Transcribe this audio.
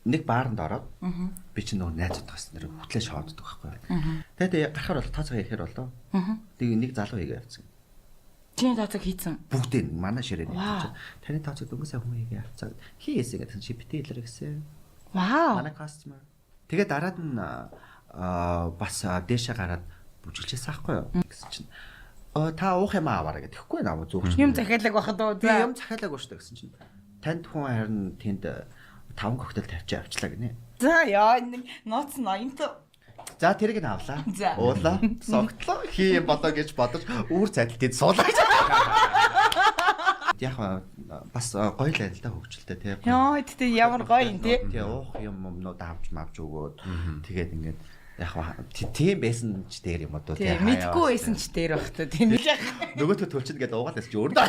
нэг бааранд ороод би чинь нөгөө найзууд тас нэр хөтлөө шооддог байхгүй. Тэгээд гарахаар бол тооцоо хийхээр болоо. Тэгээ нэг залуу хийгээ явцсан. Чиний тооцоо хийцэн. Бүгдээ манай ширээ нэг чинь. Таны тооцоо дөнгөсөө хүмүүс хийгээ явцсан. Хийгээсэй гэсэн чи битээ илэр гэсэн. Вау. Манай customer. Тэгээ дараад нь бас дээшээ гараад бүжиглэжсэн байхгүй юу гэсэн чинь та уух юм аваарай гэхгүй наа зүгч. Юм захиалаг байхад уу. Юм захиалаагүй шүү дээ гэсэн чинь. Танд хүн харин тэнд 5 коктейл тавьчих авчлаа гинэ. За яа нэг ноц ноёнтой. За тэрийг нь авлаа. За. Уулаа. Согтлоо. Хий юм бодоо гэж бодож үүр цадилтыг суулаа. Яг бас гоё л байл та хөвгчлээ тий. Яа тэгтээ ямар гоё юм тий. Тий уух юмнууд авч мавж өгөөд тэгээд ингээд яг тийм байсан ч дээр юм одоо тий. Мэдгүй байсан ч дээр бах та тий. Нөгөөтөө төлчихэд гээд уугаад байсан чи өөрөө.